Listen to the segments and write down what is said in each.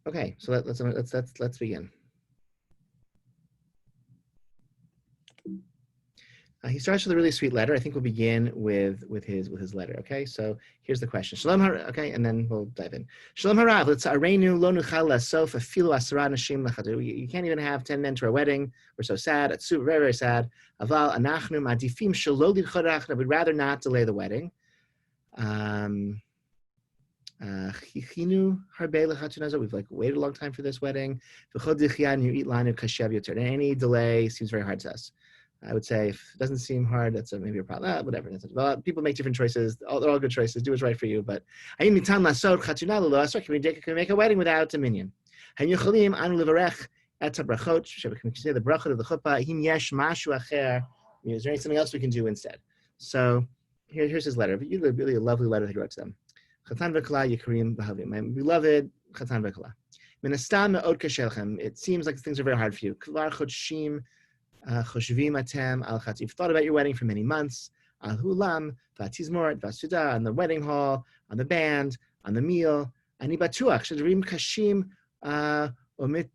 Okay, so let's begin. He starts with a really sweet letter. I think we'll begin with his letter. Okay, so here's the question. Shalom. Okay, and then we'll dive in. Shalom harav. Let's arenu lo nuchal lasof afilu asara nashim lachadu. You can't even have 10 men to our wedding. We're so sad. It's super, very, very sad. Aval anachnu madifim shelo lidchodach. I would rather not delay the wedding. We've like waited a long time for this wedding. Any delay seems very hard to us. I would say if it doesn't seem hard, that's maybe a problem. Whatever. Well, people make different choices. They're all good choices. Do what's right for you. But can we make a wedding without dominion? Can we say the bracha of the chuppah? Is there something else we can do instead? So here's his letter. Really a lovely letter he wrote to them. Chatan v'kala yikarim b'havim. My beloved Chatan v'kala. Minastam me'od kashelchem. It seems like things are very hard for you. Kvar chodshim. You've thought about your wedding for many months. Al hulam, vatizmorat, vasuda, on the wedding hall, on the band, on the meal. Ani batuach shadrim kashim omit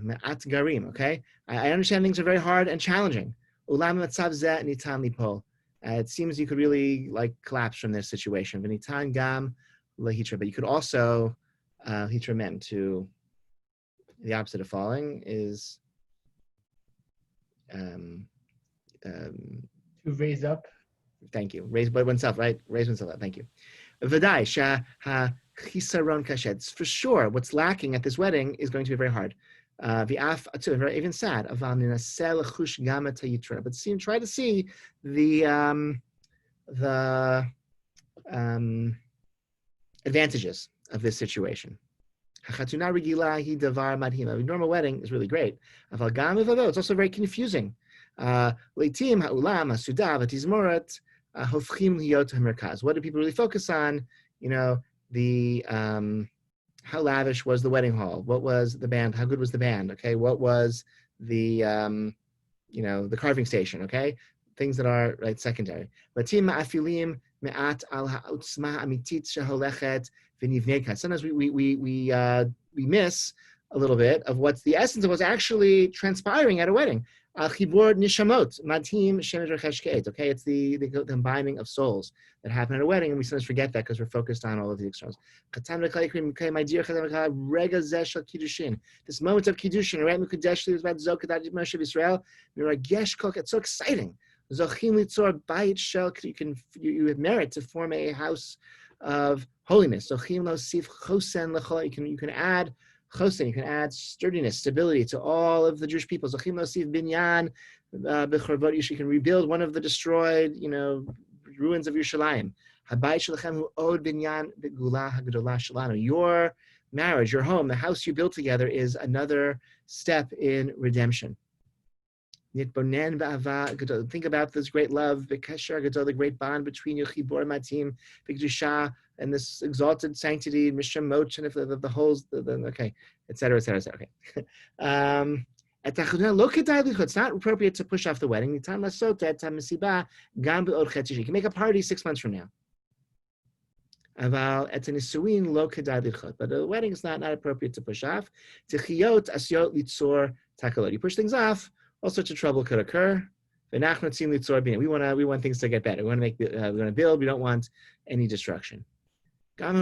me'at garim. Okay, I understand things are very hard and challenging. Ulam matzav zeh nitan lipol. It seems you could really like collapse from this situation. V'nitan gam lehitra, but you could also hitra mem to the opposite of falling is. To raise up. Thank you. Raise by oneself, right? Raise oneself up. Thank you. V'dai sha ha chisaron kashed. For sure, what's lacking at this wedding is going to be very hard. V'af even sad. Aval ninaseh lechush gama tayitra. But try to see the advantages of this situation. Hachatuna regila hi davar madhim. A normal wedding is really great. Aval gam v'avo. It's also very confusing. Leitim ha'ulam ha'suda v'tizmorat hofchim liyot hamerkaz. What do people really focus on? You know, the how lavish was the wedding hall? What was the band? How good was the band? Okay, what was the the carving station? Okay, things that are right secondary. Leitim ma'afilim me'at al ha'utzma amitit sheholechet. Sometimes we miss a little bit of what's the essence of what's actually transpiring at a wedding. Chibur nishamot matim shemesh recheshkeit. Okay, it's the combining of souls that happen at a wedding, and we sometimes forget that because we're focused on all of the externals. My dear rega zeh kiddushin. This moment of kiddushin, right? Mekudesh is about zokat Moshe Israel. It's so exciting. Zochim litzor bayit shel. You have merit to form a house of holiness. So you can add chosen, you can add sturdiness, stability to all of the Jewish people. So binyan you can rebuild one of the destroyed, ruins of Yerushalayim. Your marriage, your home, the house you built together is another step in redemption. Think about this great love, the great bond between Yechibor Matim, B'Kedusha, and this exalted sanctity, Mishra Moch, and the holes, okay, etc., etc., etc. Okay. It's not appropriate to push off the wedding. You can make a party 6 months from now. But the wedding is not appropriate to push off. You push things off, all sorts of trouble could occur. We want things to get better. We want to build. We don't want any destruction. Lo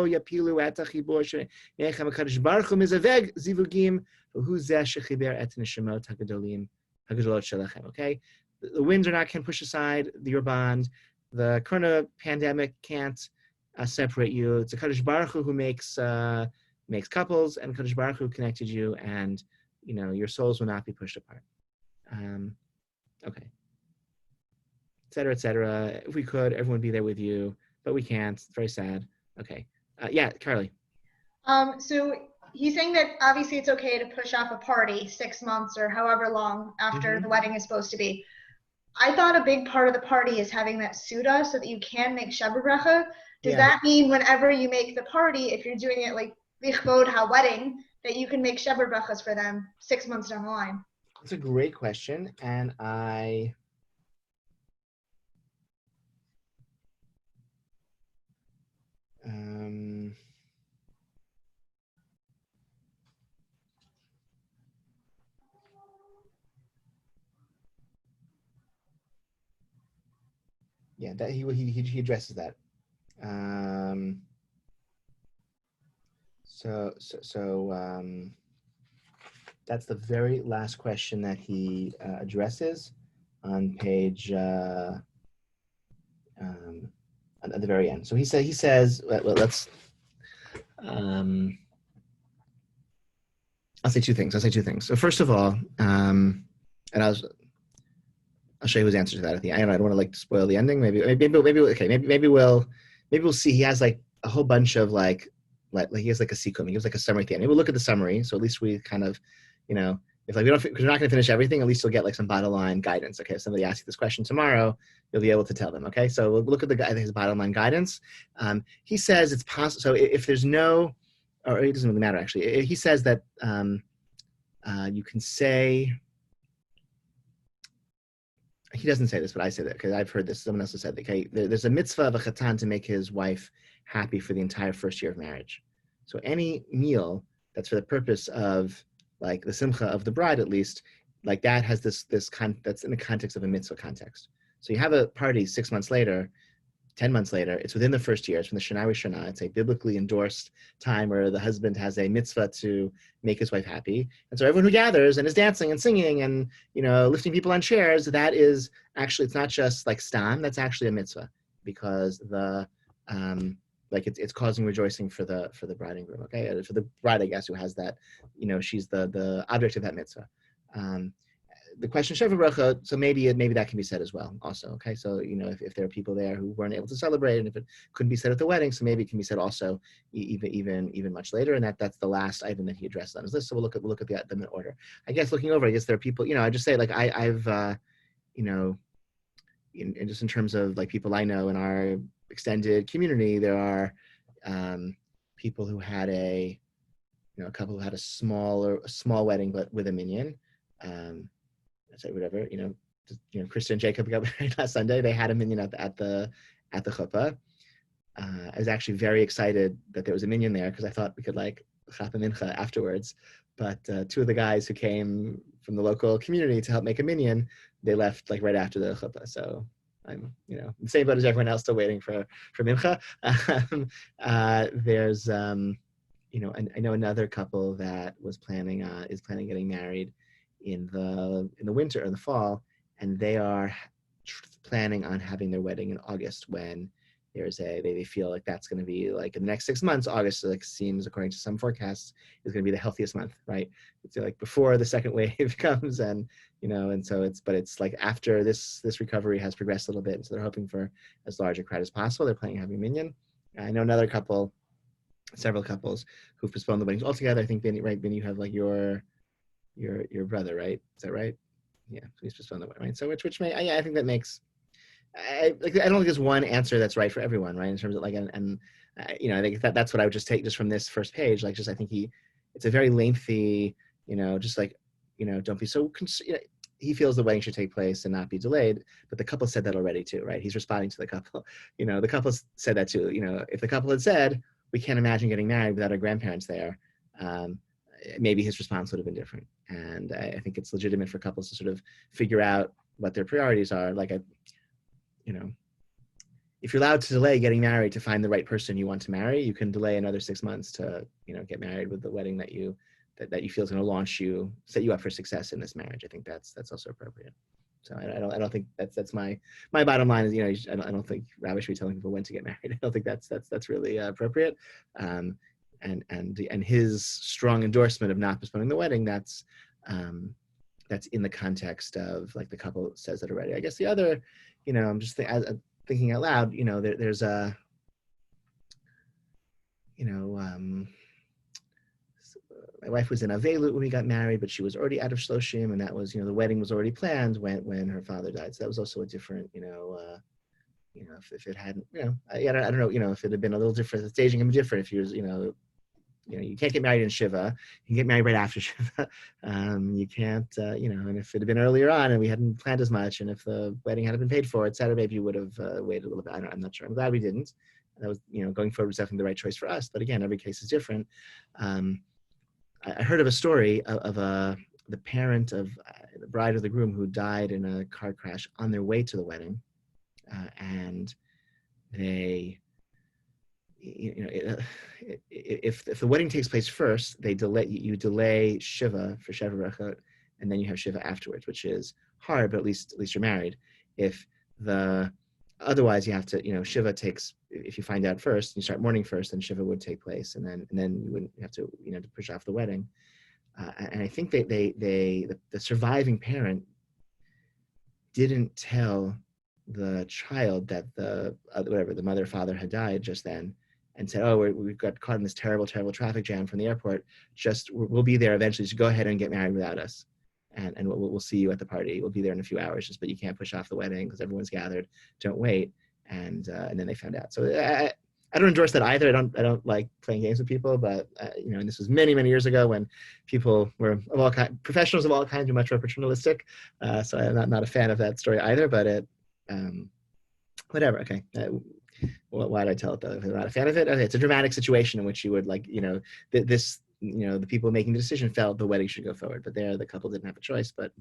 yapilu et hachibur she'nechem HaKadosh Baruch Hu mizaveg zivugim v'hu zeh shechiber et neshemot hagedolot shelechem. Okay, the winds can't push aside your bond. The corona pandemic can't separate you. It's a HaKadosh Baruch Hu who makes couples, and HaKadosh Baruch Hu connected you, and your souls will not be pushed apart. Okay, etc., etc. If we could, everyone would be there with you. But we can't. It's very sad. Okay. Yeah, Carly. So he's saying that obviously it's okay to push off a party 6 months or however long after the wedding is supposed to be. I thought a big part of the party is having that suda so that you can make Shabbat bracha. Does that mean whenever you make the party, if you're doing it like lichvod ha-wedding, that you can make Shabbat brachas for them 6 months down the line? That's a great question, and I Yeah, that he addresses that. So that's the very last question that he addresses on page at the very end. So he says, well, let's. I'll say two things. So first of all, and I'll show you his answer to that at the end. I don't want to like spoil the ending. Maybe we'll see. He has like a whole bunch of like he has like a sequence. He gives like a summary at the end. Maybe we'll look at the summary. So at least we kind of, if like because we're not going to finish everything, at least you'll get like some bottom line guidance. Okay, if somebody asks you this question tomorrow, you'll be able to tell them. Okay, so we'll look at his bottom line guidance. He says it's possible. So if there's no, or it doesn't really matter actually. He says that you can say. He doesn't say this, but I say that because I've heard this. Someone else has said that. Okay, there's a mitzvah of a chatan to make his wife happy for the entire first year of marriage. So any meal that's for the purpose of like the simcha of the bride, at least, like that has that's in the context of a mitzvah context. So you have a party 6 months later, 10 months later, it's within the first year, it's from the Shana Rishona, it's a biblically endorsed time where the husband has a mitzvah to make his wife happy. And so everyone who gathers and is dancing and singing and, lifting people on chairs, that is actually, it's not just like stam, that's actually a mitzvah because the, it's causing rejoicing for the bride and groom, okay? For the bride, I guess, who has that, she's the object of that mitzvah. The question Sheva Bracha, so maybe that can be said as well also, okay? So, if there are people there who weren't able to celebrate and if it couldn't be said at the wedding, so maybe it can be said also even much later, and that's the last item that he addressed on his list. So we'll look at them in order. I guess looking over, I guess there are people, I just say like I've just in terms of like people I know in our extended community, there are people who had a couple who had a small wedding but with a minyan. Say whatever, Krista and Jacob got married last Sunday. They had a minyan at the chuppah. I was actually very excited that there was a minyan there because I thought we could like chapa mincha afterwards. But two of the guys who came from the local community to help make a minyan, they left like right after the chuppah. So I'm, the same boat as everyone else, still waiting for mincha. There's, I know another couple that is planning getting married in the winter or the fall, and they are planning on having their wedding in August when they feel like that's going to be like in the next 6 months. August like seems, according to some forecasts, is going to be the healthiest month, right? It's like before the second wave comes, and and so it's like after this recovery has progressed a little bit, and so they're hoping for as large a crowd as possible. They're planning on having a minyan. I know several couples who've postponed the weddings altogether. I think Benny, right? Benny, you have like your brother, right? Is that right? Yeah, please postpone the wedding, right? So which may I think that makes. I don't think there's one answer that's right for everyone, right? In terms of like, and I think that's what I would just take just from this first page. Like, I think it's a very lengthy, just like, don't be so, he feels the wedding should take place and not be delayed, but the couple said that already too, right? He's responding to the couple, the couple said that too, if the couple had said, we can't imagine getting married without our grandparents there, maybe his response would have been different. And I think it's legitimate for couples to sort of figure out what their priorities are. Like, if you're allowed to delay getting married to find the right person you want to marry, you can delay another 6 months to, get married with the wedding that you feel is going to set you up for success in this marriage. I think that's also appropriate. So I don't think that's my bottom line is, I don't think Rabbi should be telling people when to get married. I don't think that's really appropriate. And his strong endorsement of not postponing the wedding, that's in the context of like the couple says that already. I guess the other, I'm just thinking out loud, there's a, my wife was in Avelut when we got married, but she was already out of Shloshim, and that was, the wedding was already planned when her father died. So that was also a different, if it hadn't, I don't know, if it had been a little different, the staging would be different if you was, you can't get married in Shiva. You can get married right after Shiva. You can't, and if it had been earlier on and we hadn't planned as much, and if the wedding hadn't been paid for, et cetera, maybe you would have waited a little bit. I'm not sure. I'm glad we didn't. That was, going forward was definitely the right choice for us. But again, every case is different. I heard of a story of the parent of the bride or the groom who died in a car crash on their way to the wedding. and they, if the wedding takes place first, they you delay shiva for sheva brachot, and then you have shiva afterwards, which is hard, but at least you're married. Otherwise you have to, shiva takes, if you find out first, you start mourning first, then shiva would take place, and then you wouldn't have to, to push off the wedding. And I think the surviving parent didn't tell the child that the mother or father had died just then, and said, "Oh, we've got caught in this terrible traffic jam from the airport. We'll be there eventually. So go ahead and get married without us, and we'll see you at the party. We'll be there in a few hours. But you can't push off the wedding because everyone's gathered. Don't wait." And then they found out. So I don't endorse that either. I don't like playing games with people, but and this was many years ago when people were of all professionals of all kinds were much more paternalistic. So I'm not a fan of that story either. But whatever. Okay. Why did I tell it though? If I'm not a fan of it, okay. It's a dramatic situation in which you would the people making the decision felt the wedding should go forward, but the couple didn't have a choice. But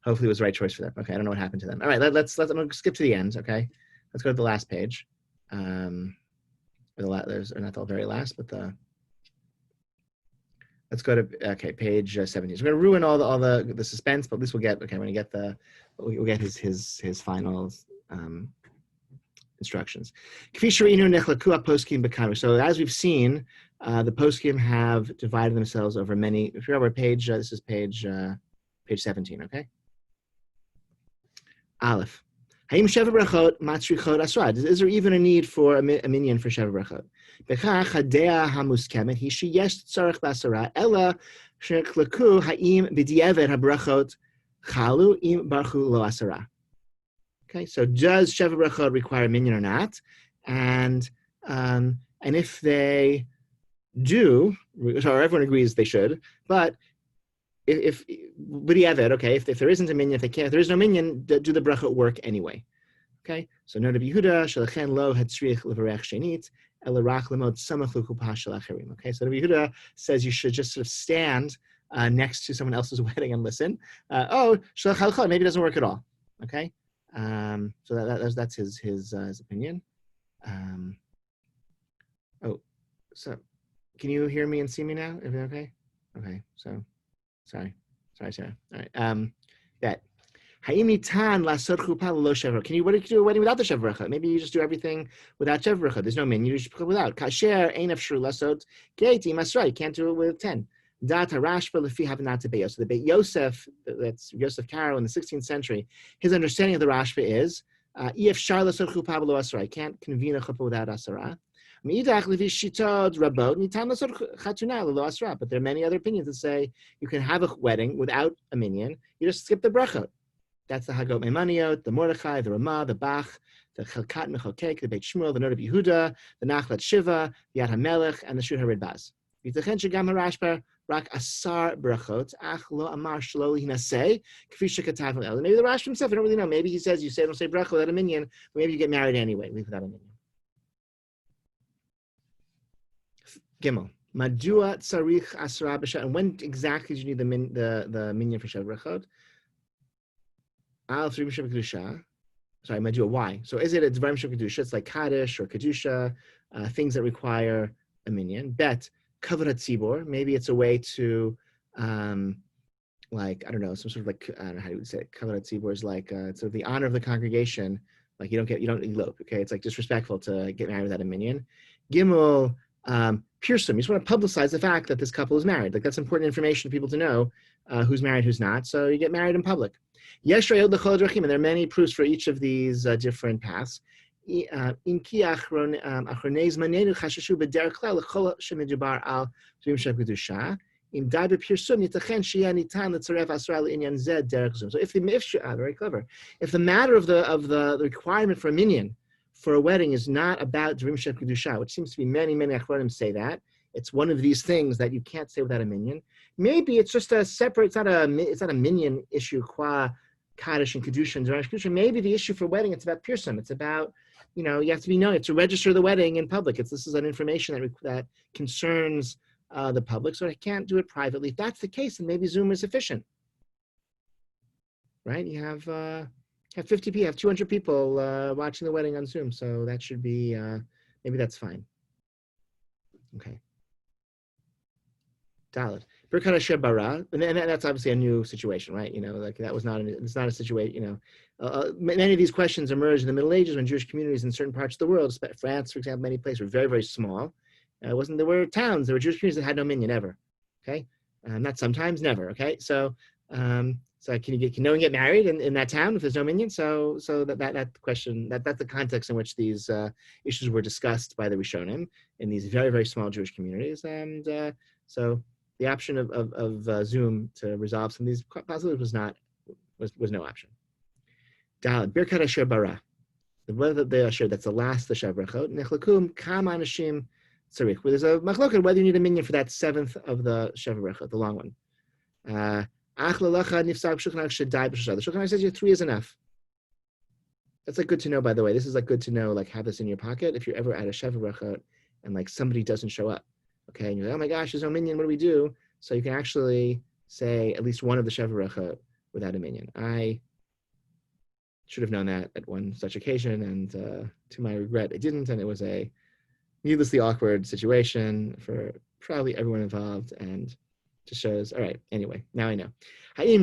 hopefully it was the right choice for them. Okay. I don't know what happened to them. All right. I'm gonna skip to the end. Okay. Let's go to the last page. There's not the very last, but let's go to page 17. So we're gonna ruin all the suspense, but at least we'll get his final instructions. So as we've seen, the poskim have divided themselves over many. If you remember page, this is page 17. Okay. Aleph. Is there even a need for a minyan for sheva brachot? Okay, so does sheva brachot require a minyan or not? And if they do, so everyone agrees they should, but if there isn't a minyan, if there is no minyan, do the brachot work anyway? Okay, so no Rabbi Yehuda shelachen lo hatzrich levarech shenit elarach lemod samach l'kupa shel acherim. Okay, so Rabbi Yehuda says you should just sort of stand next to someone else's wedding and listen. Shalach halacha, maybe it doesn't work at all. Okay, so that's his opinion. So can you hear me and see me now? Everything okay? Okay, so. Sorry, Sarah. All right. That. Can you do a wedding without the sheva brachot? Maybe you just do everything without sheva brachot. There's no min. You just put without. Kasher ain't afshur lasot geiti masra. You can't do it with 10. Dat harashba lefi havanat beit. So the Beit Yosef, that's Yosef Karo in the 16th century. His understanding of the Rashba is if shar lasot chuppah below asra. You can't convene a chuppah without asara. But there are many other opinions that say you can have a wedding without a minyan. You just skip the brachot. That's the Hagot Meimaniot, the Mordechai, the Ramah, the Bach, the Chelkat Mechokek, the Beit Shmuel, the Noda Yehuda, the Nachlat Shiva, the Yad HaMelech, and the Shur Harid Baz. Yitzachen shegam harashba rak asar brachot ach lo amar shlo hinaseh kfi shekatav el. Maybe the Rashba himself, I don't really know. Maybe he says you don't say brachot without a minyan, but maybe you get married anyway, leave without a minyan. Gimel. Madua tzarich asra b'shat. And when exactly do you need the minyan for sheva brachot? Al three b'shem kedusha. Sorry, madua. Why? So is it a dvarim shem kedusha? It's like kaddish or kedusha, things that require a minyan. Bet kavod hatzibor. Maybe it's a way to, like I don't know, some sort of like I don't know how you would say it. Kavod hatzibor is like sort of the honor of the congregation. Like you don't elope. Okay, it's like disrespectful to get married without a minyan. Gimel. Pirsum, you just want to publicize the fact that this couple is married. Like that's important information for people to know who's married, who's not. So you get married in public. And there are many proofs for each of these different paths. If the matter of the requirement for a minyan for a wedding is not about Dvarim Shem Kedusha, which seems to be many Achronim say that. It's one of these things that you can't say without a minyan. Maybe it's just a separate, it's not a minyan issue, qua Kaddish and Kedusha and Dvarim Kedusha. Maybe the issue for wedding, it's about Pirsum. It's about, you have to be known, you have to register the wedding in public. This is an information that concerns the public, so I can't do it privately. If that's the case, then maybe Zoom is sufficient. Right? You have have 50 people, have 200 people watching the wedding on Zoom. So that should be, maybe that's fine. Okay. Dalit. Birkat Asher bara, and that's obviously a new situation, right? Like that was not, it's not a situation, many of these questions emerged in the Middle Ages when Jewish communities in certain parts of the world, France, for example, many places were very, very small. There were towns, there were Jewish communities that had no minyan ever, okay? Not sometimes, never, okay? So can no one get married in that town if there's no minyan? So that question, that's the context in which these issues were discussed by the Rishonim in these very, very small Jewish communities. And so the option of Zoom to resolve some of these possibilities was no option. Daled, Birkat Asher bara. The Asher, that's the last the Shav Brachot. Nechlakum kam anashim tzarich. There's a machloket whether you need a minyan for that seventh of the Shav Brachot, the long one. The Shulchan Aruch says 3 is enough. That's like good to know, by the way. This is like good to know, like have this in your pocket if you're ever at a Shav Brachot and like somebody doesn't show up. Okay, and you're like, oh my gosh, there's no minyan, what do we do? So you can actually say at least one of the Shav Brachot without a minyan. I should have known that at one such occasion, and to my regret, I didn't, and it was a needlessly awkward situation for probably everyone involved, and just shows, all right, anyway, now I know. So maybe,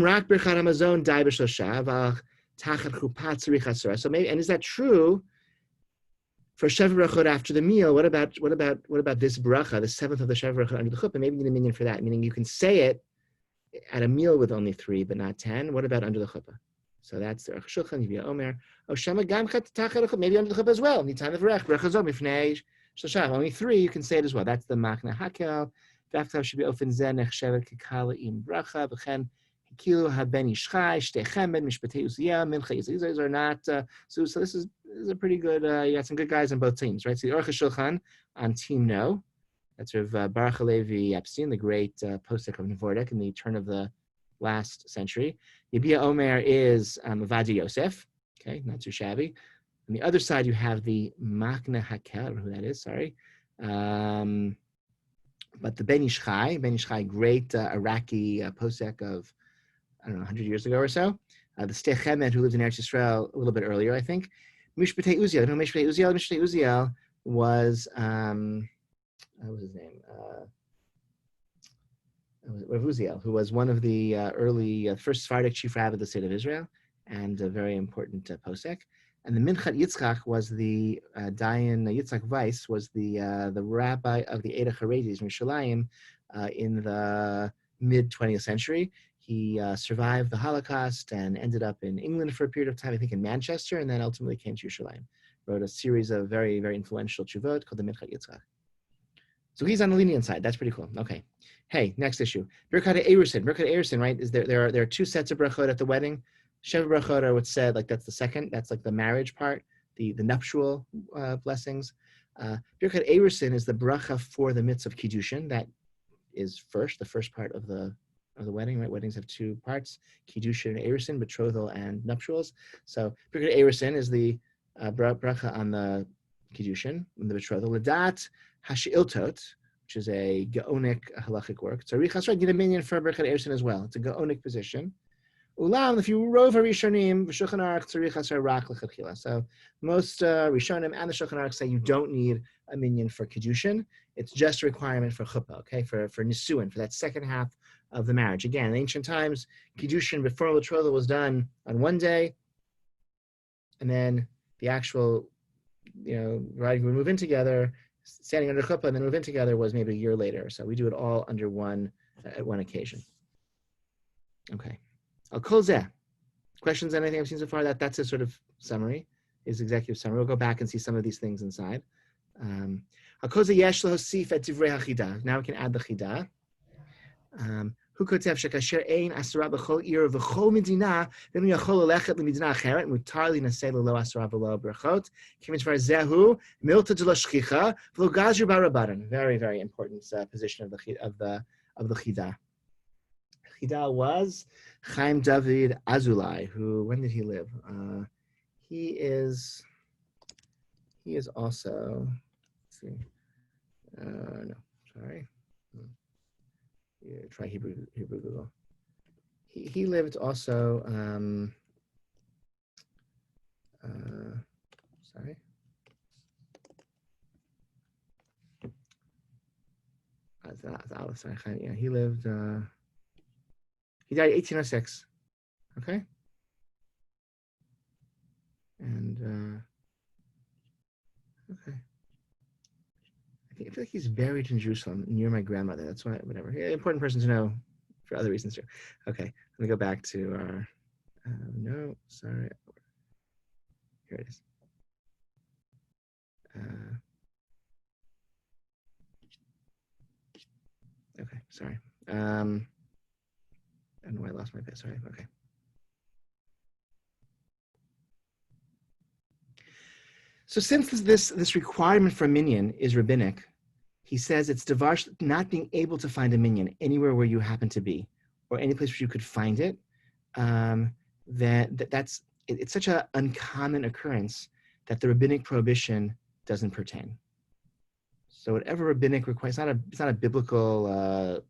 and is that true for Shav Brachot after the meal? What about this bracha, the seventh of the Shav Brachot under the chuppah? Maybe you need a minyan for that, meaning you can say it at a meal with only 3, but not 10. What about under the chuppah? So that's the Shulchan Yivya Omer. Maybe under the chuppah as well. Nitan Avrech Bracha Zom Ifnei Shoshav. Only 3, you can say it as well. That's the Makna Hakel. V'aftav should be ofen zeh nechshevet kekala im bracha. V'chen Hikilu haben Yishchai Shtei Chemed Mishpatei Uziel Mincha Yisrael. These are not. So this is a pretty good. You got some good guys on both teams, right? So the Aruch Shulchan on team no. That's sort of Baruch Halevi Epstein, the great posek of Nevordik in the turn of the last century. Yibia Omer is Avadi Yosef, okay, not too shabby. On the other side, you have the Makna Hakel, who that is, sorry. But the Ben Ish Chai, great Iraqi posek of, 100 years ago or so. The Shtei Chemed, who lived in Eretz Yisrael a little bit earlier, I think. Mishpatei Uziel, Mishpatei Uziel was, what was his name? Rav Uziel, who was one of the early first Sephardic chief rabbi of the state of Israel, and a very important posek. And the Minchat Yitzchak was the Dayan Yitzchak Weiss was the rabbi of the Eda Haredis in Yerushalayim in the mid 20th century. He survived the Holocaust and ended up in England for a period of time, I think in Manchester, and then ultimately came to Yerushalayim. Wrote a series of very, very influential tshuvot called the Minchat Yitzchak. So he's on the lenient side. That's pretty cool. Okay. Hey, next issue. Birkat Erusin. Birkat Erusin, right? Is there are 2 sets of brachot at the wedding. Shav brachot are what's said, like that's the second. That's like the marriage part, the nuptial blessings. Birkat Erusin is the bracha for the mitzvah of kiddushin. That is the first part of the wedding, right? Weddings have 2 parts: kiddushin and erusin, betrothal and nuptials. So Birkat Erusin is the bracha on the kiddushin and the betrothal. Ladat Hashiltot, which is a gaonic halachic work. So Richas get a minyan for Birkat Erusin as well. It's a gaonic position. Ulam, if you rove a Rishonim, Shulchan Aruch tzarichas rak lechatchila. So most Rishonim and the Shulchan Aruch say you don't need a minyan for kiddushin. It's just a requirement for chuppah, okay, for nisuin, for that second half of the marriage. Again, in ancient times, kiddushin before betrothal was done on one day, and then the actual, bride would move in together, standing under chuppah, and then move in together was maybe a year later. So we do it all under at one occasion. Okay. Al kol zeh. Questions on anything I've seen so far? That's a sort of summary, his executive summary. We'll go back and see some of these things inside. Al kol zeh yesh lahosif et divrei hachida. Now we can add the chida. Hu kotev shekasher ein asura b'chol ir v'chol medina then we yachol lelechet lemedina acheret mutar li naseh lo asura v'lo brachot kimin shvar zehu milta de lo shchicha v'lo gazir barabaran. Very, very important position of the chida. Chida was Chaim David Azulai, who, when did he live? He is also, let's see, no, sorry. Yeah, try Hebrew Google. He lived also, sorry. Yeah, he lived. He died 1806. Okay. And okay. I feel like he's buried in Jerusalem near my grandmother. That's why, whatever. Yeah, important person to know for other reasons too. Okay, let me go back to our. No, sorry. Here it is. Okay, sorry. I don't know why I lost my page. Sorry. Okay. So since this requirement for a minyan is rabbinic, he says it's divarsh not being able to find a minyan anywhere where you happen to be, or any place where you could find it. It's such an uncommon occurrence that the rabbinic prohibition doesn't pertain. So whatever rabbinic requires, it's not a biblical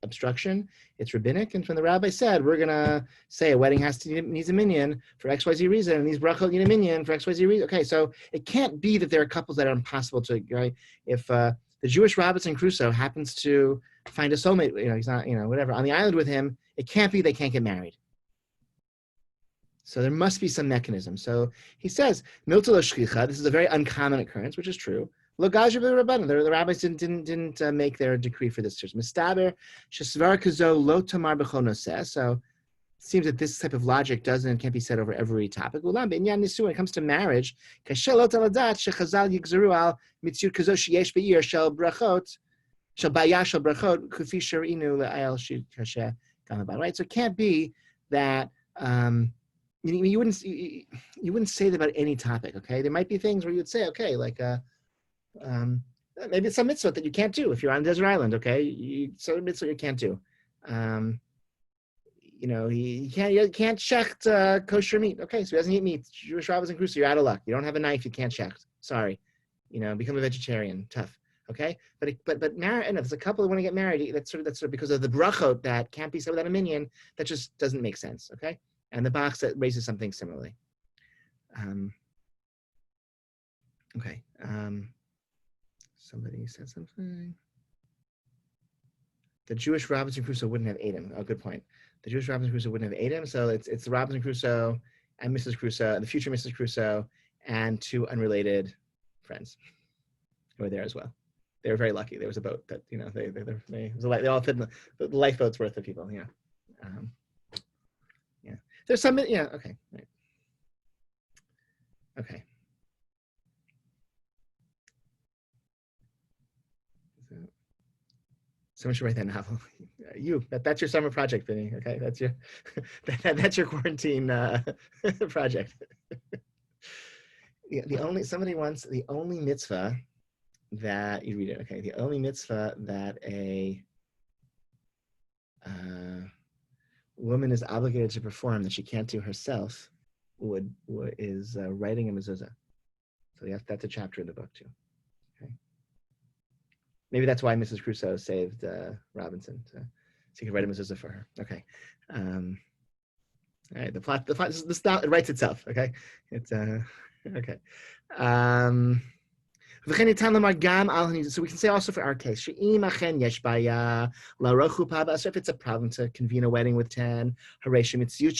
obstruction. It's rabbinic, and when the rabbi said we're gonna say a wedding needs a minyan for XYZ reason, and these brachot need a minyan for XYZ reason. Okay, so it can't be that there are couples that are impossible to, right? If the Jewish Robinson Crusoe happens to find a soulmate, he's not, whatever, on the island with him, it can't be they can't get married. So there must be some mechanism. So he says, Milta lo shchicha, this is a very uncommon occurrence, which is true. Lo gazher b'rabbanan, the rabbis didn't make their decree for this. Mistaber shesvar kazo lo tamar b'chol noseh. So it seems that this type of logic can't be said over every topic. Ulam b'inyan nisu, when it comes to marriage, kasher lo taladat shechazal yigzeru al mitzur kazo sheyesh be'ir shel brachot, shel bayah shel brachot kufi sharinu le'ayel shi kasher gamaban. Right. So it can't be that. You wouldn't say that about any topic, okay? There might be things where you would say, okay, like maybe it's some mitzvah that you can't do if you're on a desert island, okay? Some mitzvah you can't do. You can't shecht kosher meat, okay? So he doesn't eat meat. Jewish Robinson Crusoe, you're out of luck. You don't have a knife, you can't shecht. Sorry, become a vegetarian. Tough, okay? But marriage, there's a couple that want to get married. That's sort of because of the brachot that can't be said without a minyan. That just doesn't make sense, okay? And the box that raises something similarly. Okay. Somebody said something. The Jewish Robinson Crusoe wouldn't have ate him. Oh, good point. The Jewish Robinson Crusoe wouldn't have ate him. So it's the Robinson Crusoe and Mrs. Crusoe, and the future Mrs. Crusoe, and two unrelated friends who were there as well. They were very lucky. There was a boat that they all fit in the lifeboat's worth of people. Yeah. There's some, okay, right. Okay. Someone should write that novel. That's your summer project, Vinny. Okay, that's your quarantine project. Yeah, the only mitzvah that you read it. Okay, the only mitzvah that a woman is obligated to perform that she can't do herself is writing a mezuzah. So that's a chapter in the book too. Okay. Maybe that's why Mrs. Crusoe saved Robinson, so he could write a mezuzah for her. Okay. All right. The plot. It writes itself. Okay. It's okay. So we can say also for our case, if it's a problem to convene a wedding with 10, it's a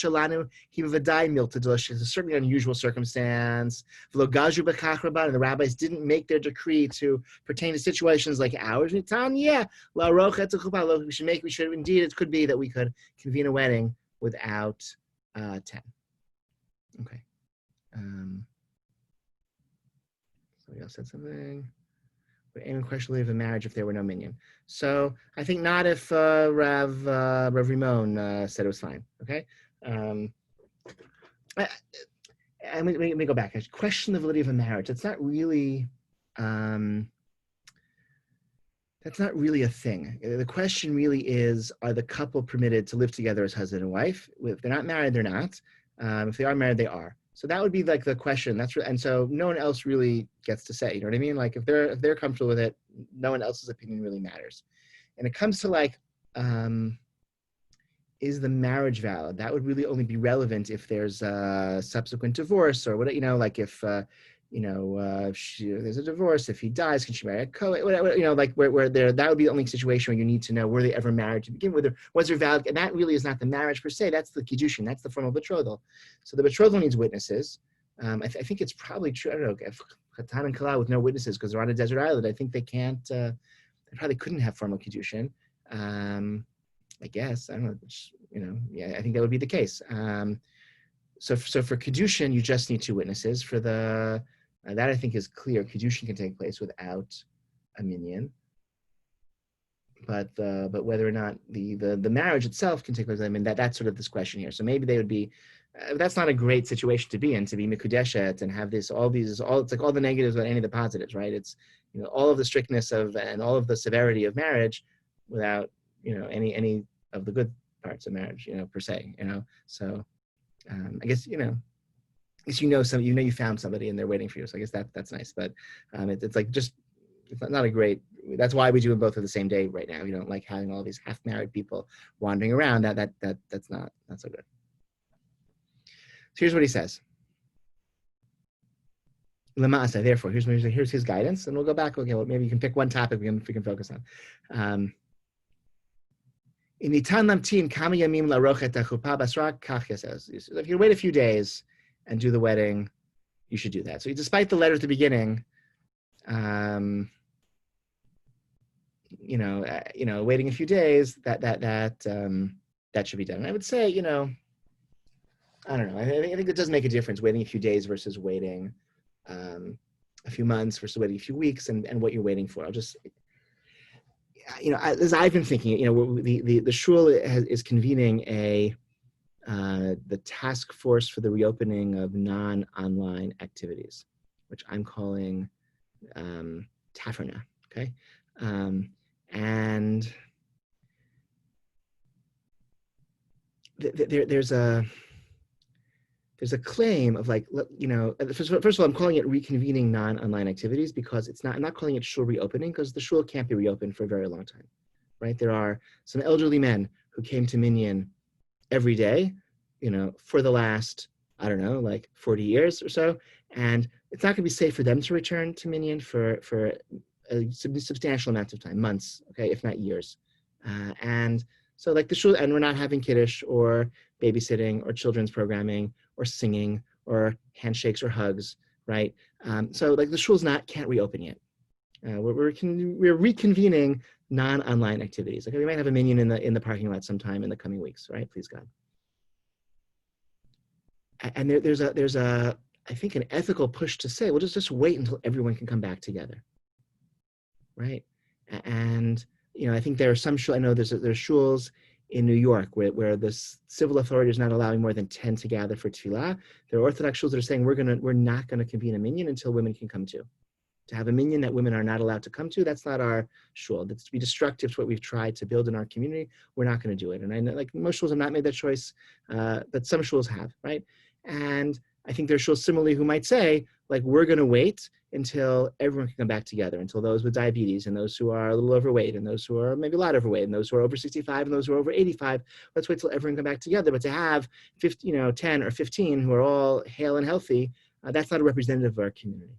certainly unusual circumstance. And the rabbis didn't make their decree to pertain to situations like ours. We should indeed, it could be that we could convene a wedding without 10. Okay. Somebody else said something. But aim questionably of a marriage if there were no minyan. So I think not if Rav Rimon said it was fine. Okay. Let me go back. Question the validity of a marriage. That's not really a thing. The question really is: are the couple permitted to live together as husband and wife? If they're not married, they're not. If they are married, they are. So that would be like the question. And so no one else really gets to say. You know what I mean? Like if they're comfortable with it, no one else's opinion really matters. And it comes to like is the marriage valid? That would really only be relevant if there's a subsequent divorce or what, like if, if there's a divorce, if he dies, can she marry a co? Whatever, like where there, that would be the only situation where you need to know, were they ever married to begin with? Or was there valid? And that really is not the marriage per se. That's the kiddushin. That's the formal betrothal. So the betrothal needs witnesses. I think it's probably true. I don't know if Chatan and Kala with no witnesses because they're on a desert island. I think they can't. They probably couldn't have formal kiddushin. I guess I don't know. Yeah, I think that would be the case. So for kiddushin, you just need two witnesses. For the that I think is clear. Kiddushin can take place without a minyan. But whether or not the marriage itself can take place, I mean that's sort of this question here. So maybe they would be. That's not a great situation to be in, to be mikudeshet and have it's like all the negatives but any of the positives, right? It's all of the strictness of and all of the severity of marriage without any of the good parts of marriage, per se, So I guess you found somebody and they're waiting for you. So I guess that's nice, but it's like just it's not a great. That's why we do them both on the same day right now. We don't like having all these half-married people wandering around. That's not so good. So here's what he says. Lema'aseh, therefore, here's his guidance, and we'll go back. Okay, well, maybe you can pick one topic we can focus on. In Nitan lamtin kama yamim laroch et hachuppah basra, kach says. If you wait a few days and do the wedding, you should do that. So despite the letter at the beginning, waiting a few days, that should be done. And I would say, I don't know. I think it does make a difference waiting a few days versus waiting a few months versus waiting a few weeks and what you're waiting for. I'll just, as I've been thinking, the shul is convening the task force for the reopening of non-online activities, which I'm calling Taferna. Okay, and there's a claim of first of all, I'm calling it reconvening non-online activities because I'm not calling it shul reopening because the shul can't be reopened for a very long time, right? There are some elderly men who came to Minyan every day, for the last, 40 years or so, and it's not going to be safe for them to return to Minyan for a substantial amount of time, months, okay, if not years. And so the shul, and we're not having kiddush or babysitting or children's programming or singing or handshakes or hugs, right? So the shul's can't reopen yet. We're reconvening non-online activities. Okay, we might have a minyan in the parking lot sometime in the coming weeks, right? Please God. And there's a I think an ethical push to say, well, just wait until everyone can come back together, right? And I think there are some I know there's shuls in New York where the civil authority is not allowing more than 10 to gather for tefillah. There are Orthodox shuls that are saying we're not going to convene a minyan until women can come to. To have a minyan that women are not allowed to come to, that's not our shul. That's to be destructive to what we've tried to build in our community. We're not going to do it. And I know most shuls have not made that choice, but some shuls have, right? And I think there's shuls similarly who might say, we're going to wait until everyone can come back together, until those with diabetes and those who are a little overweight and those who are maybe a lot overweight and those who are over 65 and those who are over 85, let's wait till everyone come back together. But to have 10 or 15 who are all hale and healthy, that's not a representative of our community.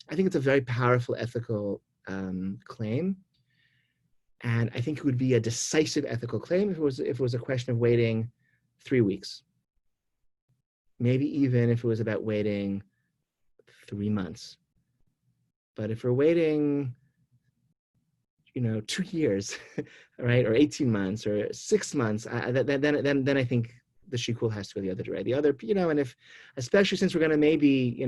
I think it's a very powerful ethical claim. And I think it would be a decisive ethical claim if it was a question of waiting 3 weeks. Maybe even if it was about waiting 3 months. But if we're waiting, 2 years, right, or 18 months or 6 months, then I think the shikul has to go the other way. The other, and if, especially since we're going to maybe,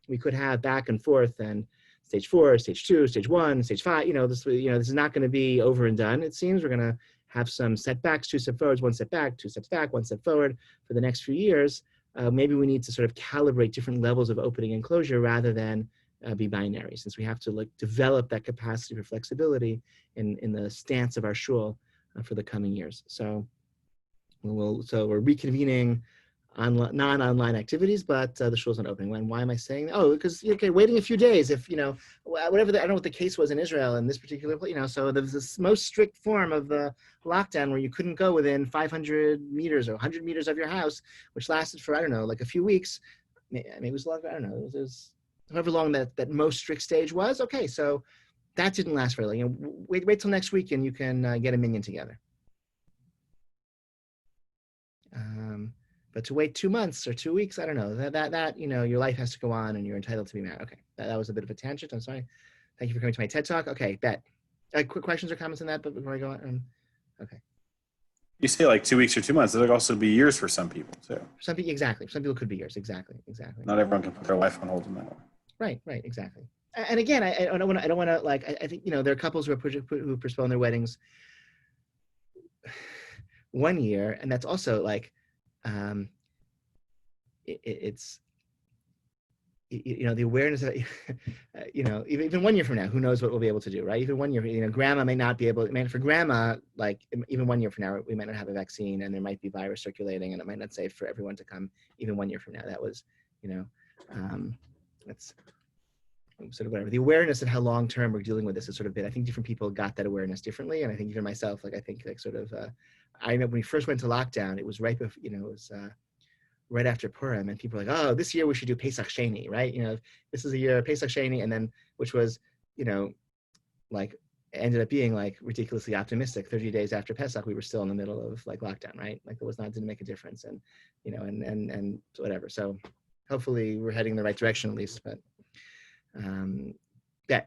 we could have back and forth and stage 4, stage 2, stage 1, stage 5. This is not going to be over and done. It seems we're going to have some setbacks, 2 steps forward, 1 step back, 2 steps back, 1 step forward for the next few years. Maybe we need to sort of calibrate different levels of opening and closure rather than be binary, since we have to develop that capacity for flexibility in the stance of our shul for the coming years. So we're reconvening non-online activities, but the shul's not opening. Why am I saying that? Oh, because waiting a few days. If whatever I don't know what the case was in Israel in this particular place. So there was this most strict form of the lockdown where you couldn't go within 500 meters or 100 meters of your house, which lasted for like a few weeks. Maybe it was longer. I don't know. It was however long that most strict stage was. Okay, so that didn't last very long. Wait till next week and you can get a minyan together. But to wait 2 months or 2 weeks, I don't know. That your life has to go on and you're entitled to be married. Okay, that was a bit of a tangent. I'm sorry. Thank you for coming to my TED Talk. Okay, bet. Quick questions or comments on that before I go on? Okay. You say like 2 weeks or 2 months. It could also be years for some people too. Some people, exactly. Some people could be years. Exactly. Not everyone can put their life on hold in that way. Right. Exactly. And again, I don't want to I think there are couples who postpone their weddings 1 year, and that's also like. It's the awareness that even 1 year from now, who knows what we'll be able to do, right? Even 1 year, grandma may not be able. For grandma, like even 1 year from now, we might not have a vaccine, and there might be virus circulating, and it might not safe for everyone to come. Even 1 year from now, that was, that's sort of whatever. The awareness of how long term we're dealing with this is sort of bit. I think different people got that awareness differently, and I think even myself, I remember when we first went to lockdown, it was right before, it was right after Purim, and people were like, oh, this year we should do Pesach Sheni, right? This is a year of Pesach Sheni, and then, which was, ended up being like ridiculously optimistic. 30 days after Pesach, we were still in the middle of like lockdown, right? Like didn't make a difference, and, and whatever. So hopefully we're heading in the right direction at least, but yeah.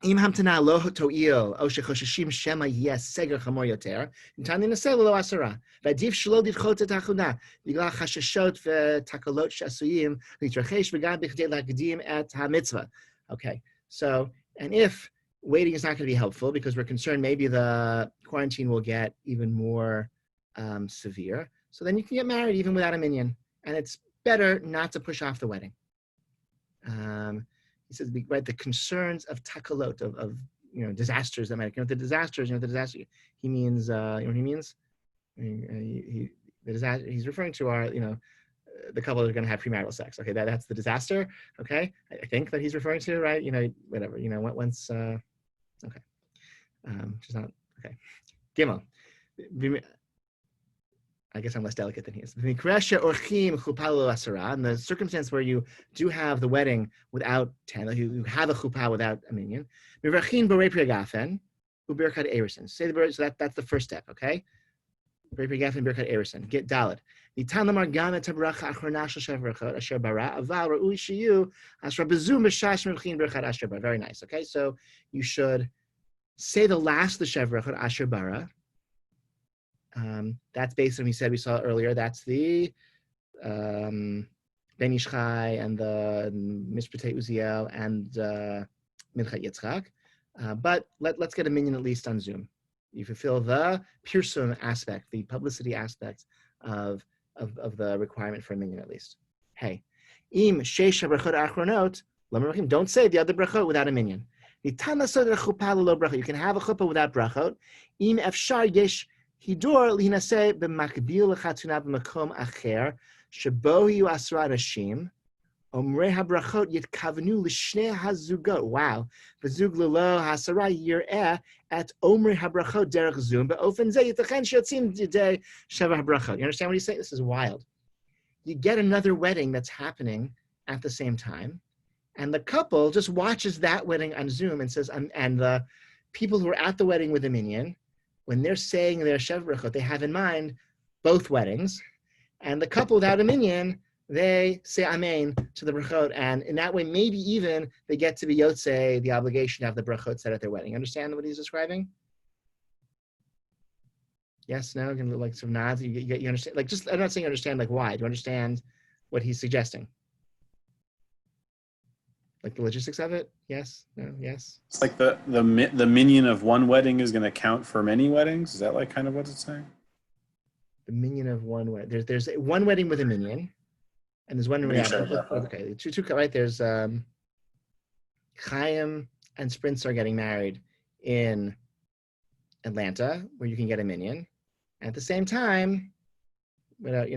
אם המתנה לא תועיל, או שחוששים שמא יהיה סגר חמור יותר, ניתן להינשא ללא עשרה, ועדיף שלא לדחות את האחרונה, בגלל חששות ותקלות שעשויים להתרחש, וגם בכדי להקדים את המצווה. Okay, so, and if waiting is not going to be helpful, because we're concerned maybe the quarantine will get even more severe, so then you can get married even without a minyan, and it's better not to push off the wedding. He says, right, the concerns of takalot, of disasters that might, the disasters, the disaster. He means, what he means? The disaster. He's referring to our, the couple that are going to have premarital sex. Okay, that's the disaster. Okay, I think that he's referring to, right? Whatever. Once. Okay, just not okay. Gimel. I guess I'm less delicate than he is. In the circumstance where you do have the wedding without 10, you have a chuppah without a minyan. Say the word, so that's the first step, okay? Get Dalet. Very nice, okay? So you should say the last of the Shev Brachot Asher Bara. That's based on, we saw earlier, that's the Ben Ish Chai and the Mishpatei Uziel and Minchat Yitzchak. But let's get a minyan at least on Zoom. You fulfill the pirsum aspect, the publicity aspect of the requirement for a minyan at least. Hey, im sheish brachot achronot, don't say the other brachot without a minyan. You can have a chuppah without brachot. Im efshar yesh Hidor linaseh b'makbil lechatuna b'makom acher shebo hiyu asra nashim omrei habrachot yitkavnu l'shnei hazugot. Wow, v'zug lelo hasara yireh at omrei habrachot derech Zoom be'ofen zeh yitachen sheyotzim didei sheva habrachot. You understand what he's saying? This is wild. You get another wedding that's happening at the same time, and the couple just watches that wedding on Zoom and says, and the people who are at the wedding with the minyan, when they're saying their Shev Brachot, they have in mind both weddings, and the couple without a minyan, they say Amen to the Brachot, and in that way, maybe even they get to be Yotzei, the obligation to have the Brachot said at their wedding. Understand what he's describing? Yes, no, you can like some nods. You understand? Like, just I'm not saying understand like why. Do you understand what he's suggesting? Like the logistics of it? Yes? No? Yes? It's like the minyan of one wedding is going to count for many weddings? Is that like kind of what it's saying? The minyan of one wedding. There's one wedding with a minyan, and there's one okay, two right? There's Chaim and Sprints are getting married in Atlanta, where you can get a minyan. At the same time, without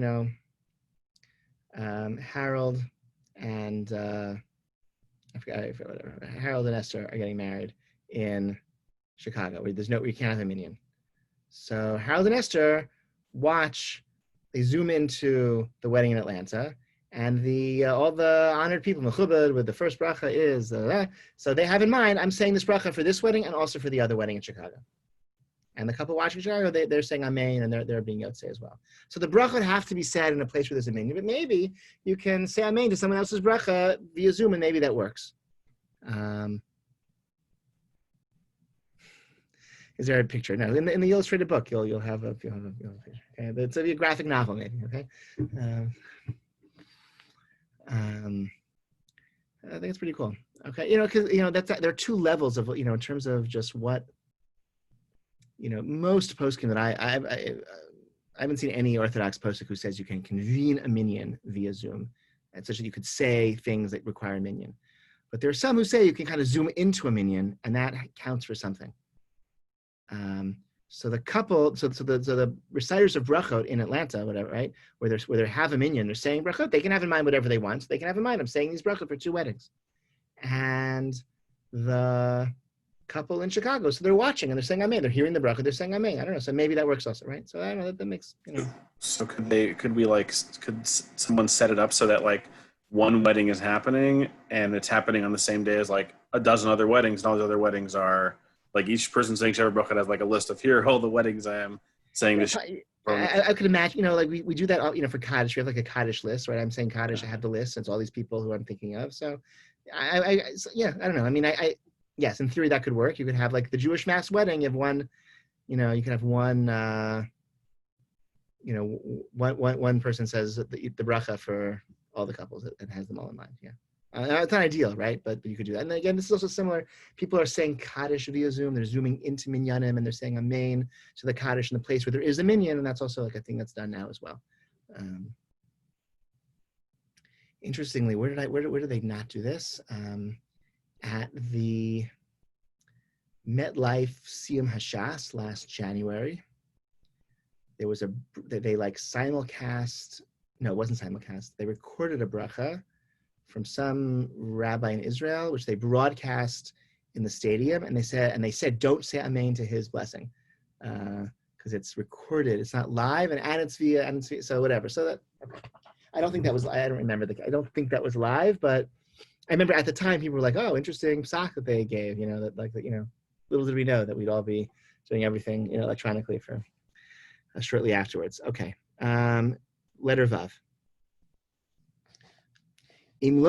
Harold and I forgot whatever. Harold and Esther are getting married in Chicago. We can't have a minyan. So Harold and Esther they zoom into the wedding in Atlanta, and all the honored people, Mechubad, with the first bracha is, so they have in mind, I'm saying this bracha for this wedding and also for the other wedding in Chicago. And the couple watching Chicago, they're saying Amen, and they're being Yotzei as well. So the bracha would have to be said in a place where there's a minyan, but maybe you can say Amen to someone else's bracha via Zoom, and maybe that works. Is there a picture? No, in the illustrated book, you'll have a picture. Okay, it's a graphic novel, maybe. Okay, I think it's pretty cool. Okay, because there are two levels of in terms of just what most poskim that I haven't seen any Orthodox postik who says you can convene a minyan via Zoom, and such that you could say things that require a minyan. But there are some who say you can kind of zoom into a minyan, and that counts for something. So the couple, so the reciters of brachot in Atlanta, whatever, right, where they have a minyan, they're saying brachot. They can have in mind whatever they want. So they can have in mind, I'm saying these brachot for 2 weddings, and the couple in Chicago, so they're watching and they're saying Amen. They're hearing the brachot. They're saying Amen. I don't know. So maybe that works also, right? So I don't know. That makes So could someone set it up so that like one wedding is happening and it's happening on the same day as like a dozen other weddings, and all the other weddings are like each person saying Shever Bracha has like a list of here all the weddings I am saying this. I could imagine, like we do that, for Kaddish. We have like a Kaddish list, right? I'm saying Kaddish. I have the list. And it's all these people who I'm thinking of. So, I don't know. I mean, yes, in theory that could work. You could have like the Jewish mass wedding. You have one, you could have one, one person says the bracha for all the couples and has them all in mind. Yeah. It's not ideal, right? But you could do that. And again, this is also similar. People are saying Kaddish via Zoom. They're zooming into minyanim and they're saying Amen to the Kaddish in the place where there is a minyan, and that's also like a thing that's done now as well. Interestingly, where did they not do this? At the MetLife Siyum Hashas last January, there was they like simulcast. No, it wasn't simulcast. They recorded a bracha from some rabbi in Israel, which they broadcast in the stadium, and they said, don't say Amen to his blessing, because it's recorded, it's not live, and it's via, so whatever. So that, I don't think that was, I don't remember I don't think that was live, but I remember at the time people were like, oh, interesting psak that they gave, little did we know that we'd all be doing everything, electronically for shortly afterwards. Okay, letter Vav. So if you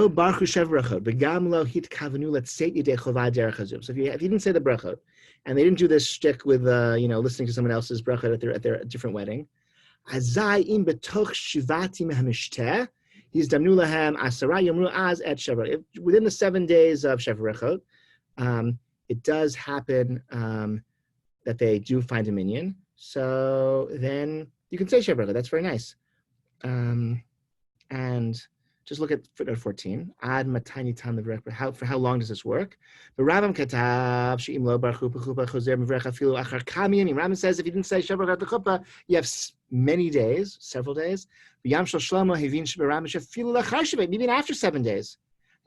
didn't say the brachot, and they didn't do this shtick with listening to someone else's brachot at their different wedding, within the 7 days of Shev Rechot, it does happen that they do find a minyan. So then you can say Shev Rechot. That's very nice. And just look at footnote 14. Ad matani tam levrech. For how long does this work? The Rambam katav she'im lo baruch b'chuppah chozer mevrech afilu achar kam yamim. Rambam says if you didn't say Shev Rechot the chuppah, you have many days, several days. V'yam shel Shlomo hevin she'berambam she'afilu lachar shevet, even after 7 days.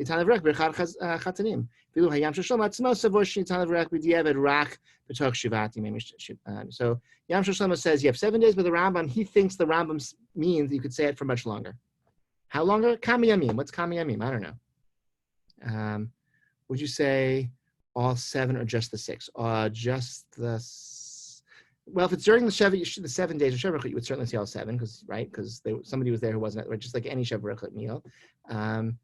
Nitan levrech b'chad chatanim. V'lu hayam shel Shlomo atzmo savor she'nitan levrech b'diavad rak b'toch shivat yimim. So Yam shel Shlomo says you have 7 days, but the Rambam, he thinks the Rambam means you could say it for much longer. How longer? Kami Yamim. What's Kami Yamim? I don't know. Would you say all 7 or just the 6? Just the... Well, if it's during the 7 days of Shev Rechot, you would certainly say all 7, because somebody was there who wasn't, right? Just like any Shev Rechot meal. And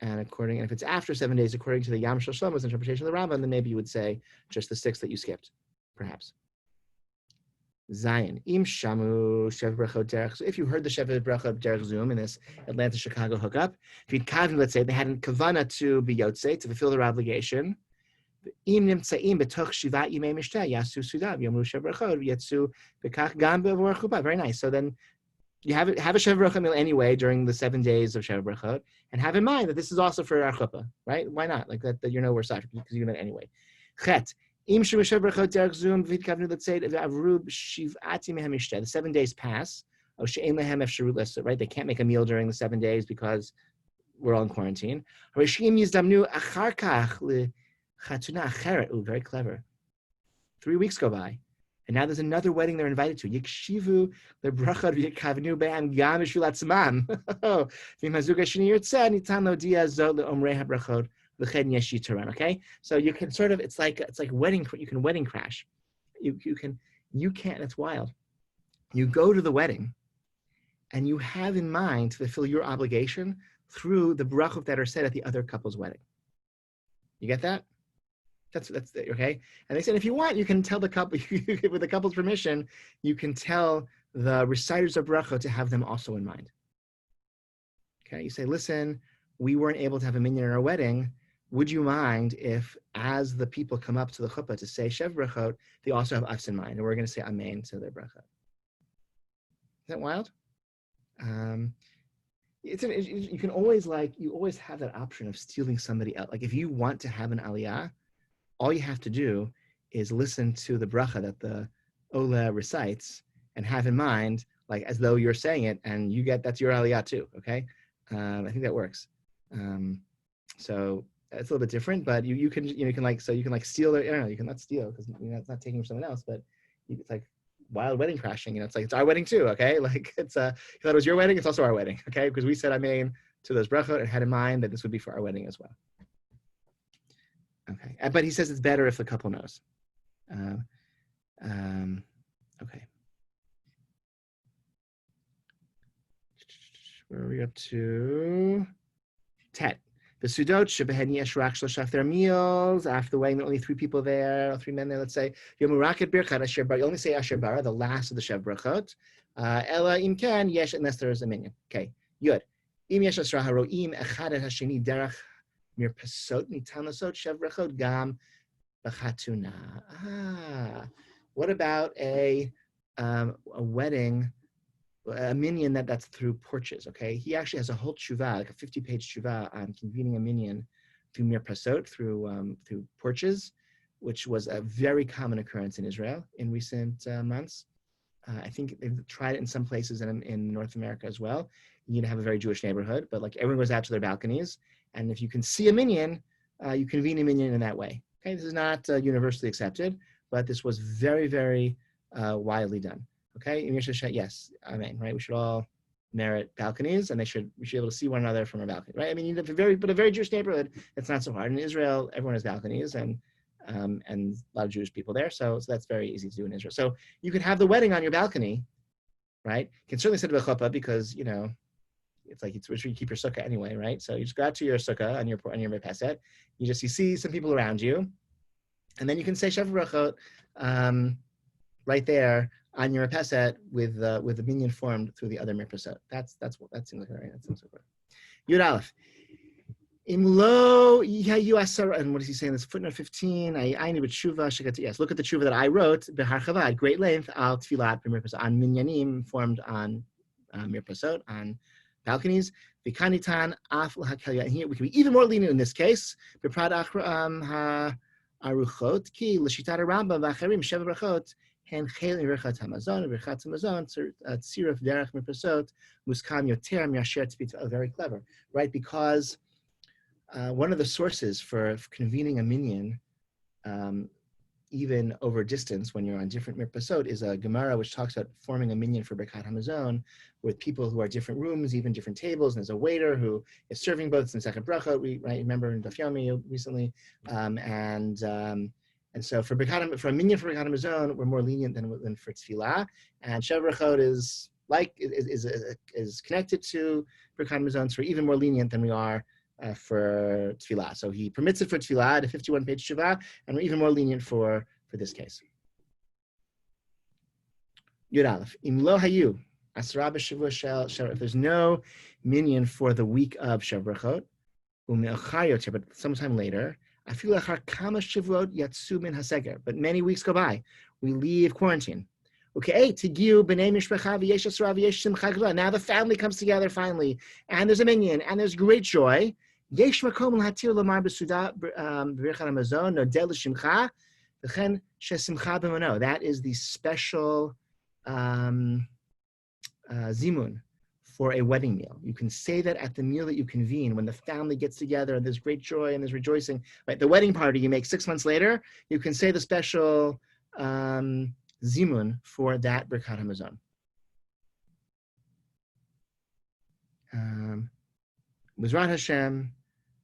if it's after 7 days, according to the Yam Shel Shlomo's interpretation of the Rambam, then maybe you would say just the 6 that you skipped, perhaps. Zion. Im shamu shev brachot derech. So if you heard the shev brachot derech Zoom in this Atlanta-Chicago hookup, if you'd kavna, let's say they hadn't kavana to be yotzei, to fulfill their obligation, im nimtzaim betoch shivat yimei mishteh yasu sudav yomru shev brachot yetsu bekach gam b'avor chuppah. Very nice. So then you have a shev brachot meal anyway during the 7 days of shev brachot, and have in mind that this is also for our chuppah, right? Why not? Like that we're sorry because you know it anyway. Chet. The 7 days pass Right? They can't make a meal during the 7 days because we're all in quarantine. Very clever. 3 weeks go by, and now there's another wedding they're invited to. Yikshivu lebrachad v'yikavnu be'am gam mishulat tzmam. V'mazug hashini yirtzeh nitan lo dia zot leomrei habrachot v'ched yesh yitaron. Okay, so you can sort of it's like wedding. You can wedding crash. You can't. That's wild. You go to the wedding, and you have in mind to fulfill your obligation through the brachot that are said at the other couple's wedding. You get that? That's okay. And they said, if you want, you can tell the couple, with the couple's permission, you can tell the reciters of bracha to have them also in mind. Okay, you say, listen, we weren't able to have a minyan in our wedding. Would you mind if, as the people come up to the chuppah to say shev brachot, they also have us in mind, and we're going to say amen to their bracha. Is that wild? You can always you always have that option of stealing somebody else. Like if you want to have an aliyah, all you have to do is listen to the bracha that the Ola recites and have in mind, like as though you're saying it, and that's your aliyah too. Okay, I think that works. So it's a little bit different, but you can steal their. I don't know, you can not steal because it's not taking from someone else, but it's like wild wedding crashing. It's like it's our wedding too. Okay, like it's you thought it was your wedding, it's also our wedding. Okay, because we said amen to those brachot and had in mind that this would be for our wedding as well. Okay, but he says it's better if the couple knows. Okay. Where are we up to? Tet. The sudot shebehen yesh rak shlosha. If there are meals after the wedding, there are only 3 people there, or 3 men there. Let's say you only say asher bara, the last of the shev brachot. Ela im ken yesh, unless there is a minyan. Okay, yud. Im yesh asra haroim echad et hasheni derech mirpasot nitan lasot shev brachot gam b'chatuna. What about a wedding? A minyan that's through porches, okay? He actually has a whole tshuva, like a 50-page tshuva on convening a minyan through mirpasot, through porches, which was a very common occurrence in Israel in recent months. I think they've tried it in some places in North America as well. You need to have a very Jewish neighborhood, but like everyone goes out to their balconies, and if you can see a minyan, you convene a minyan in that way. Okay, this is not universally accepted, but this was very, very widely done. Okay, yes, amen, right? We should all merit balconies, and we should be able to see one another from our balcony, right? I mean, you have a very Jewish neighborhood, it's not so hard. In Israel, everyone has balconies, and a lot of Jewish people there, so that's very easy to do in Israel. So you could have the wedding on your balcony, right? You can certainly sit at a chuppah because it's like it's where you keep your sukkah anyway, right? So you just go out to your sukkah on your mepeset, you see some people around you, and then you can say shev brachot right there on your mepeset with the minyan formed through the other mirpasot. That seems like right. That seems like right. Yud Aleph. Imlo yayu asara. And what is he saying? This footnote 15. I need tshuva. Yes, look at the tshuva that I wrote beharchava at great length al tfilat b'mirpasot on minyanim formed on mirpasot on balconies. V'kanitan af l'hakel. And here we can be even more lenient in this case. B'prad aruchot ki l'shitat Rambam v'acherim shev brachot. Very clever, right? Because one of the sources for convening a minyan, even over distance when you're on different mirpasot, is a Gemara which talks about forming a minyan for Birkat Hamazon with people who are different rooms, even different tables, and there's a waiter who is serving both in second bracha. Remember in Daf Yomi recently, and so for a minyan for Birkat Hamazon, we're more lenient than for tefillah. And shev brachot is connected to Birkat Hamazon, so we're even more lenient than we are for tefillah. So he permits it for tefillah, the 51-page tshuva, and we're even more lenient for this case. Yud Aleph. Im lo hayu asra b'shavua shel. If there's no minyan for the week of shev brachot, but sometime later. But many weeks go by. We leave quarantine. Okay, now the family comes together finally, and there's a minyan, and there's great joy. That is the special zimun for a wedding meal. You can say that at the meal that you convene when the family gets together and there's great joy and there's rejoicing. Right, the wedding party you make 6 months later, you can say the special zimun for that Birkat Hamazon. Mizrat Hashem,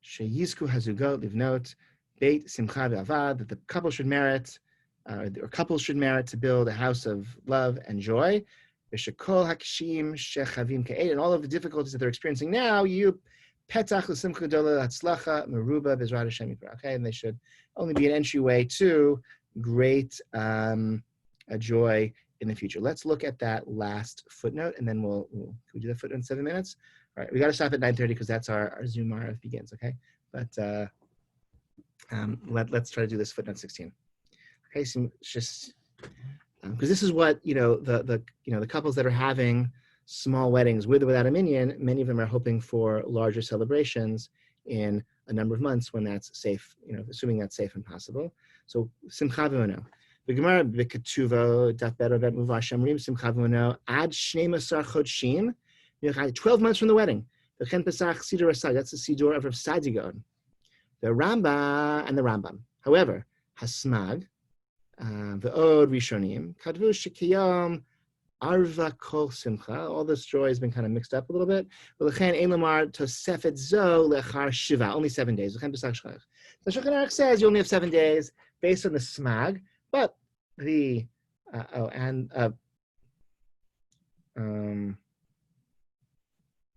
Sheyizku Hazugot Livnot, Beit Simcha V'Avad, that the couple should merit, or couples should merit to build a house of love and joy. V'shekol hakshim shechavim ka'ed, and all of the difficulties that they're experiencing now, you petach l'simcha gedola hatzlacha meruba b'ezrat Hashem yikra. Okay, and they should only be an entryway to great joy in the future. Let's look at that last footnote, and then can we do that footnote in 7 minutes? All right, we got to stop at 9:30 because that's our Zoom RF begins. Okay, but let's try to do this footnote 16. Okay, so just because this is what the couples that are having small weddings with or without a minyan, many of them are hoping for larger celebrations in a number of months when that's safe. Assuming that's safe and possible. So simcha v'ono. The Gemara b'ketuvo daf better vet muvah shamrim simcha v'ono ad 12 chodshim. 12 months from the wedding. The Chen Pesach Siddur Asad, that's the Siddur of Rav Sadigon. The Rambam and the Rambam. However, Hasmag, the Od Rishonim, Kadvu Shekiyom, Arva Kol Simcha, all this joy has been kind of mixed up a little bit. L'chen Ein Lamar Tosefet Zo Lechar Shiva, only 7 days. The Chen Pesach Shchach. The Shulchan Aruch says you only have 7 days based on the Smag, but the,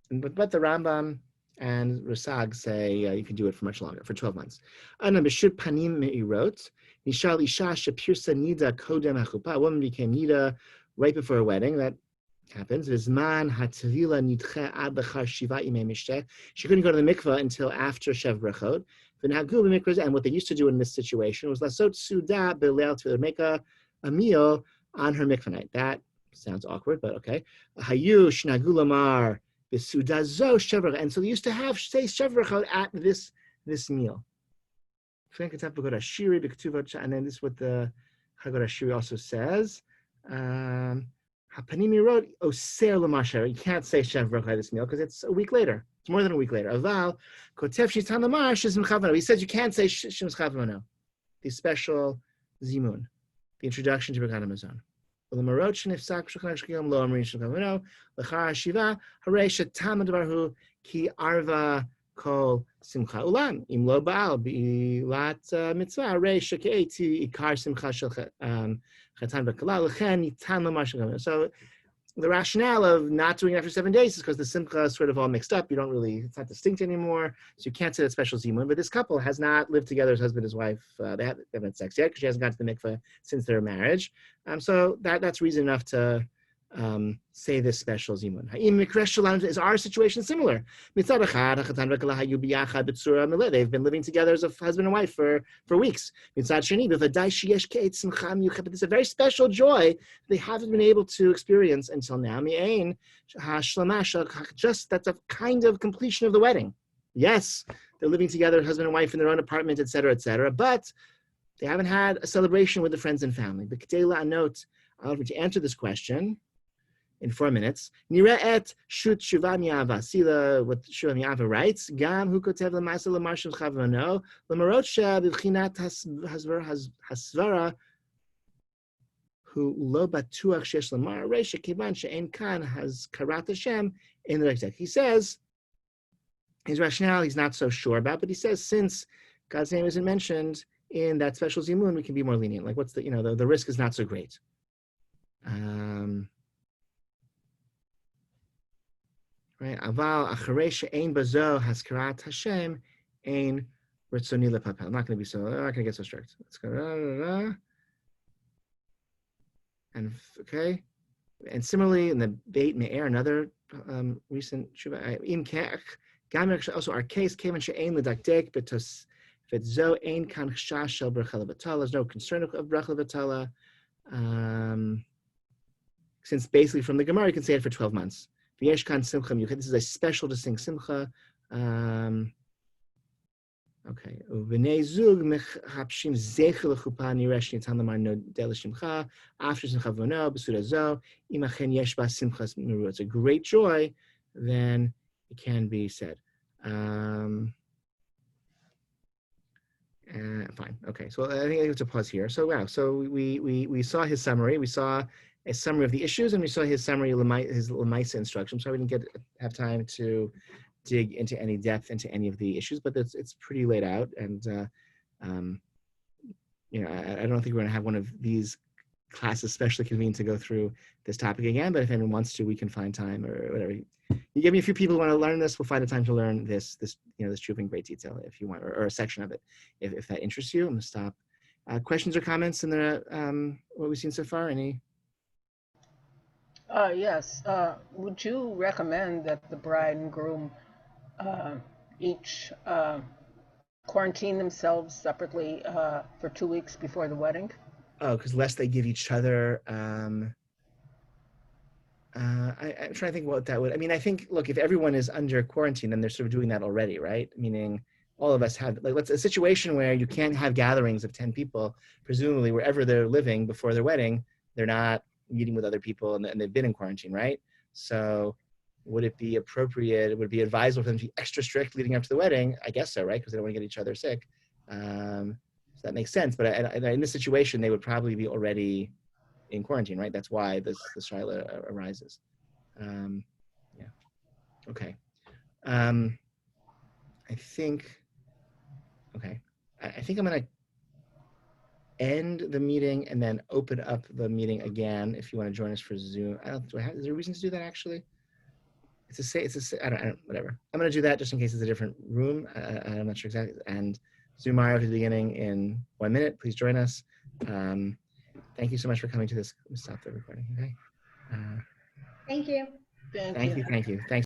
But the Rambam and Rasag say you can do it for much longer, for 12 months. A woman became nida right before her wedding. That happens. She couldn't go to the mikveh until after Shev Brachot. And what they used to do in this situation was to make a meal on her mikveh night. That sounds awkward, but okay. And so they used to have say Shevrachot at this meal. And then this is what the Haggadah Shiri also says. Hapanimi wrote Oser Lamashar. You can't say Shevrachot at this meal because it's a week later. It's more than a week later. Aval Kotev Shitan Lamar Shizm Chavano. He says you can't say Shizm Chavano. The special zimun, the introduction to Birkat Hamazon. The Marot Shnifsak Shulchan Shkiyom Lo Amrin Shulchan Lechar Shiva Harei Shetam Advarhu Ki Arva Kol Simcha Ulam Im Lo Baal Bilat Mitzvah Harei Shekeiti Ikar Simcha Shel Chatan V'Kala Lechen Yitan Lamar Shulchan. So the rationale of not doing it after 7 days is because the simcha is sort of all mixed up. It's not distinct anymore. So you can't say that special zimun. But this couple has not lived together as husband and wife. They haven't had sex yet because she hasn't gone to the mikveh since their marriage. So that's reason enough to say this special zimun. Is our situation similar? They've been living together as a husband and wife for weeks. But there's a very special joy they haven't been able to experience until now. Just that's a kind of completion of the wedding. Yes, they're living together, husband and wife in their own apartment, etc., but they haven't had a celebration with the friends and family. But to answer this question in 4 minutes, Niraet Shut Shuva Mi'ava. See what Shuva Mi'ava writes. Gam hu kotev l'ma'aseh l'marshim chavano l'marot she'b'chinat hasvara hu lo batuach shesh l'mar reisha kivan she'en kan has karat Hashem in the Rekzek. He says his rationale he's not so sure about, but he says since God's name isn't mentioned in that special zimun, we can be more lenient. Like what's the risk is not so great. Right? Aval acharei she'ein bazo haskarat Hashem ein ritzoni lepapel. I'm not going to get so strict. Let's go. And okay. And similarly, in the Beit Me'er, another recent Shuvah, im kech, also our case came in she'ein ledakdek betos vetzo ein kan chashash shel bracha levatala. There's no concern of bracha levatala. Since basically from the Gemara you can say it for 12 months. This is a special distinct simcha. Okay, Okay. Ubnei zug mechapshim zecher lechupa niresh nitan lamar no del shimcha after simcha vono b'suda zo imachen yesh bas simchas meru. It's a great joy, then it can be said. Fine. Okay. So I think I have to pause here. So wow. So we saw his summary. We saw a summary of the issues, and we saw his summary, his Lemaisa instruction. So we didn't have time to dig into any depth into any of the issues, but it's pretty laid out. And I don't think we're going to have one of these classes specially convened to go through this topic again. But if anyone wants to, we can find time or whatever. You give me a few people who want to learn this, we'll find a time to learn this truth in great detail if you want, or a section of it, if that interests you. I'm going to stop. Questions or comments in what we've seen so far? Any? Yes. Would you recommend that the bride and groom each quarantine themselves separately for 2 weeks before the wedding? Oh, because lest they give each other. I'm trying to think what that would. I mean, I think, look, if everyone is under quarantine, then they're sort of doing that already, right? Meaning, all of us have let's a situation where you can't have gatherings of 10 people, presumably wherever they're living before their wedding, they're not meeting with other people and they've been in quarantine, right? So, would it be appropriate? Would it be advisable for them to be extra strict leading up to the wedding? I guess so, right? Because they don't want to get each other sick. So that makes sense. But in this situation, they would probably be already in quarantine, right? That's why this shaila arises. Yeah. Okay. I think. Okay. I think I'm gonna end the meeting and then open up the meeting again if you want to join us for Zoom. Is there a reason to do that actually? I don't, whatever. I'm going to do that just in case it's a different room. I'm not sure exactly. And Zoom Mario to the beginning in 1 minute. Please join us. Thank you so much for coming to this. Let me stop the recording. Okay. Thank you. Thank you. Thank you. Thanks.